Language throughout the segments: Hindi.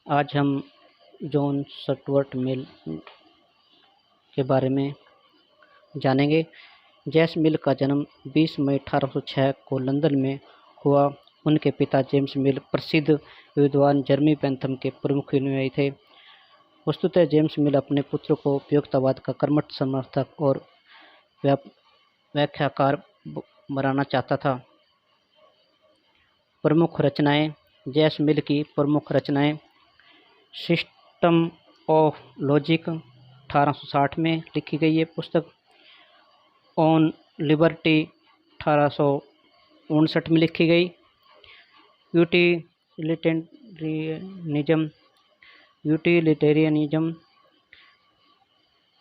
आज हम जॉन स्टुअर्ट मिल के बारे में जानेंगे। जेम्स मिल का जन्म 20 मई 1806 को लंदन में हुआ। उनके पिता जेम्स मिल प्रसिद्ध विद्वान जर्मी बेंथम के प्रमुख अनुयायी थे। वस्तुतः जेम्स मिल अपने पुत्र को उपयोगितावाद का कर्मठ समर्थक और व्याख्याकार बनाना चाहता था। प्रमुख रचनाएं। जेम्स मिल की प्रमुख रचनाएं सिस्टम ऑफ लॉजिक 1860 में लिखी गई है पुस्तक। ऑन लिबर्टी 1859 में लिखी गई। यूटिलिटेरियनिज्म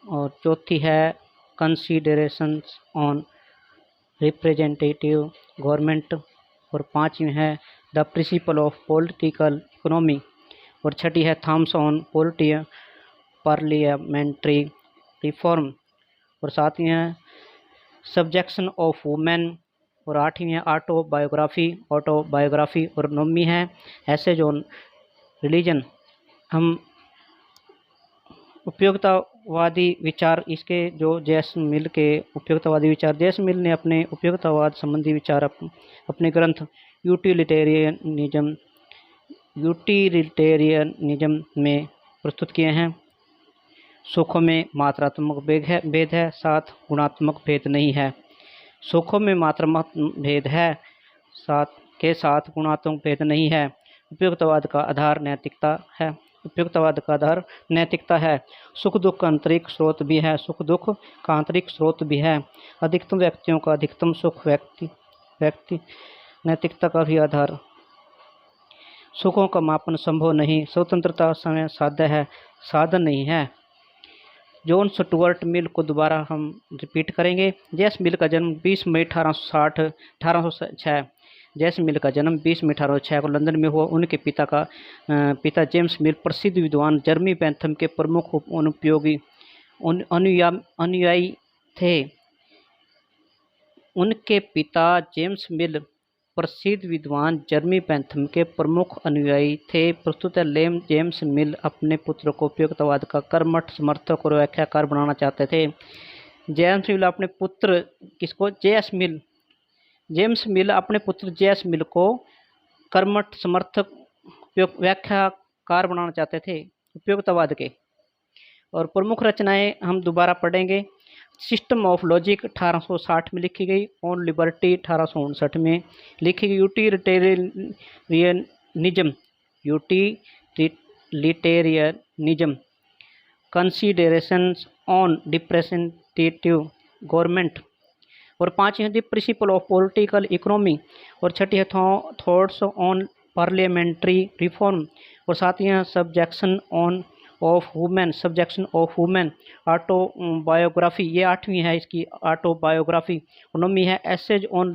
और चौथी है कंसीडरेशंस ऑन रिप्रेजेंटेटिव गवर्नमेंट और पांचवी है the principle of political economy और छठी है थॉम्स ऑन पार्लियामेंट्री रिफॉर्म और सातवीं है सब्जेक्शन ऑफ वुमेन और आठवीं है ऑटोबायोग्राफी और नौवीं है एसेज ऑन रिलीजन। हम उपयोगितावादी विचार, इसके जो जेम्स मिल के उपयोगितावादी विचार, जेम्स मिल ने अपने उपयोगितावाद संबंधी विचार अपने ग्रंथ यूटिलिटेरियनिज्म में प्रस्तुत किए हैं। सुखों में मात्रात्मक भेद है, साथ गुणात्मक भेद नहीं है। सुखों में मात्रात्मक भेद है, साथ गुणात्मक भेद नहीं है। उपयोगितावाद का आधार नैतिकता है। सुख दुख का आंतरिक स्रोत भी है। अधिकतम व्यक्तियों का अधिकतम सुख व्यक्ति नैतिकता का भी आधार। सुखों का मापन संभव नहीं। स्वतंत्रता समय साध्य है, साधन नहीं है। जॉन स्टुअर्ट मिल को दोबारा हम रिपीट करेंगे। जेम्स मिल का जन्म 20 मई 1806 जेम्स मिल का जन्म 20 मई 1806 को लंदन में हुआ। उनके पिता जेम्स मिल प्रसिद्ध विद्वान जर्मी बेंथम के प्रमुख अनुयायी थे। उनके पिता जेम्स मिल प्रसिद्ध विद्वान जर्मी बेंथम के प्रमुख अनुयायी थे। प्रस्तुत जेम्स मिल अपने पुत्र को उपयोगितावाद का कर्मठ समर्थक और व्याख्याकार बनाना चाहते थे। जेम्स मिल अपने पुत्र जेम्स मिल अपने पुत्र जेम्स मिल को कर्मठ समर्थक व्याख्याकार बनाना चाहते थे उपयोगितावाद के। और प्रमुख रचनाएं हम दोबारा पढ़ेंगे। सिस्टम ऑफ लॉजिक 1860 में लिखी गई। ऑन लिबर्टी 1859 में लिखी गई। Utilitarianism considerations on representative government और पांचवी है the principle of political economy और छठी है थॉट्स ऑन पार्लियामेंट्री रिफॉर्म और सातवीं है सब्जेक्शन ऑफ वुमेन ऑटोबायोग्राफी, ये आठवीं है इसकी ऑटोबायोग्राफी और नौवीं है एसेज ऑन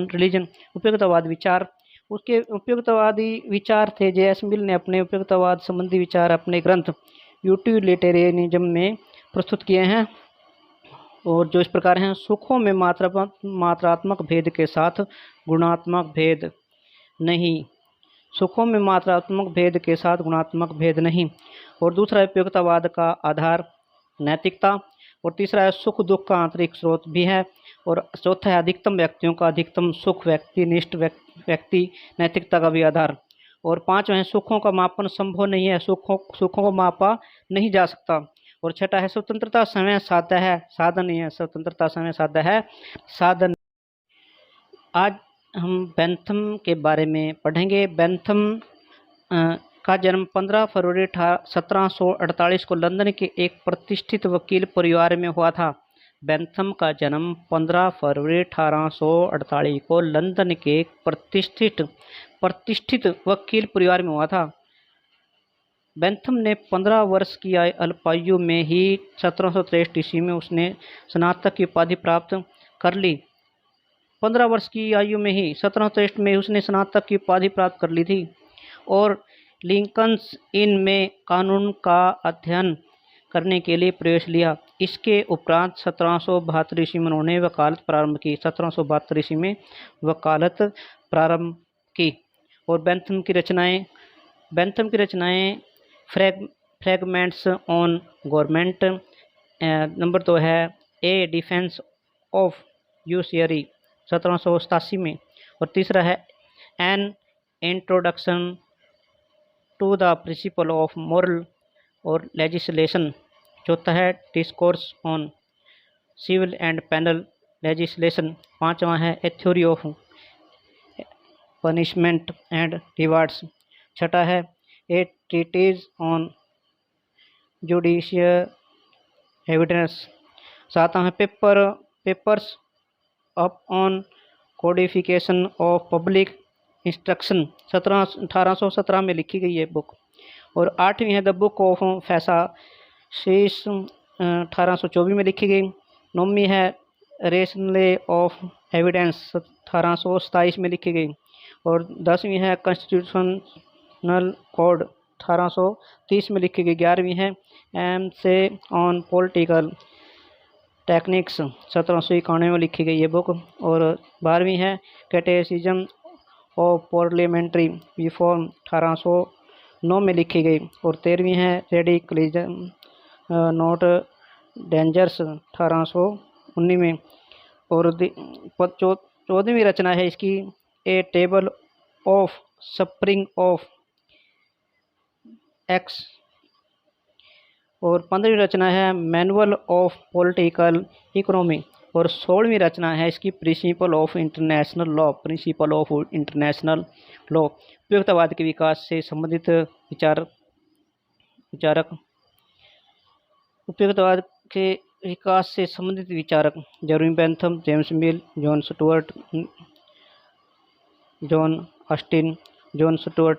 रिलीजन। उपयोगितावाद विचार। उसके उपयोगितावादी विचार थे। जेम्स मिल ने अपने उपयोगितावाद संबंधी विचार अपने ग्रंथ यूटिलिटेरियनिज्म में प्रस्तुत किए हैं और जो इस प्रकार हैं। सुखों में मात्रात्मक भेद के साथ गुणात्मक भेद नहीं। सुखों में मात्रात्मक भेद के साथ गुणात्मक भेद नहीं। और दूसरा उपयोगितावाद का आधार नैतिकता और तीसरा है सुख दुख का आंतरिक स्रोत भी है और चौथा है अधिकतम व्यक्तियों का अधिकतम सुख व्यक्तिनिष्ठ व्यक्ति नैतिकता का भी आधार और पांचवा है सुखों का मापन संभव नहीं है, सुखों को मापा नहीं जा सकता और छठा है स्वतंत्रता समय साध्य है, साधन नहीं है। स्वतंत्रता समय साध्य है, साधन। आज हम बेंथम के बारे में पढ़ेंगे। बेंथम का जन्म 15 फरवरी 1748 को लंदन के एक प्रतिष्ठित वकील परिवार में हुआ था। बेंथम का जन्म 15 फरवरी 1848 को लंदन के एक प्रतिष्ठित वकील परिवार में हुआ था। बेंथम ने 15 वर्ष की अल्पायु में ही 1763 ईस्वी में उसने स्नातक की उपाधि प्राप्त कर ली। 15 वर्ष की आयु में ही 1763 में उसने स्नातक की उपाधि प्राप्त कर ली थी और लिंकन्स इन में कानून का अध्ययन करने के लिए प्रवेश लिया। इसके उपरांत 1772 ईस्वी में उन्होंने वकालत प्रारंभ की। 1772 ईस्वी में वकालत प्रारंभ की और बेंथम की रचनाएं बेंथम की रचनाएं फ्रेगमेंट्स ऑन गवर्नमेंट, नंबर 2 है ए डिफेंस ऑफ यूसियरी 1787 में, और तीसरा है an introduction to the principle of moral और लेजिस्लेशन, चौथा है discourse on civil and penal legislation, पांचवा है a theory of punishment and rewards, छठा है a treatise on judicial evidence, सातवां है papers up on codification of public instruction 1817 में लिखी गई है बुक, और आठवीं है द बुक ऑफ फैसा शीश 1824 में लिखी गई, नौवीं है रेशनले ऑफ एविडेंस 1827 में लिखी गई, और 10वीं है कॉन्स्टिट्यूशनल कोड 1830 में लिखी गई, 11वीं है एम से ऑन पॉलिटिकल टेक्निक्स 1791 में लिखी गई ये बुक, और 12वीं है कैटेसिज्म ऑफ पार्लियामेंट्री रिफॉर्म 1809 में लिखी गई, और 13वीं है रेडिकलिज्म नॉट डेंजर्स 1819 में, और 14वीं रचना है इसकी a table of spring of X, और 15वीं रचना है मैनुअल ऑफ पॉलिटिकल इकोनॉमी, और 16वीं रचना है इसकी प्रिंसिपल ऑफ इंटरनेशनल लॉ। उपयुक्तवाद के विकास से संबंधित उपयुक्तवाद के विकास से संबंधित विचारक जेरेमी बेंथम, जेम्स मिल, John Stuart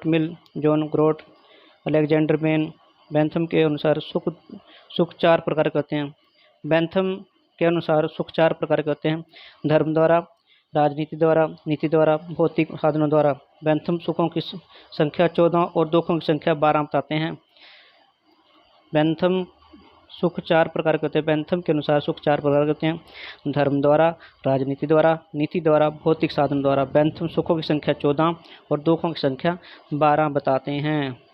Mill, John Grote, Alexander Bentham के अनुसार सुख चार प्रकार के होते हैं। बेंथम के अनुसार सुख चार प्रकार के होते हैं: धर्म द्वारा, राजनीति द्वारा, नीति द्वारा, भौतिक साधनों द्वारा। बेंथम सुखों की संख्या 14 और दुखों की संख्या 12 बताते हैं। बेंथम सुख चार प्रकार के होते हैं। बेंथम के अनुसार सुख चार प्रकार के होते हैं: धर्म द्वारा, राजनीति द्वारा, नीति द्वारा, भौतिक साधन द्वारा। बेंथम सुखों की संख्या 14 और दुखों की संख्या 12 बताते हैं।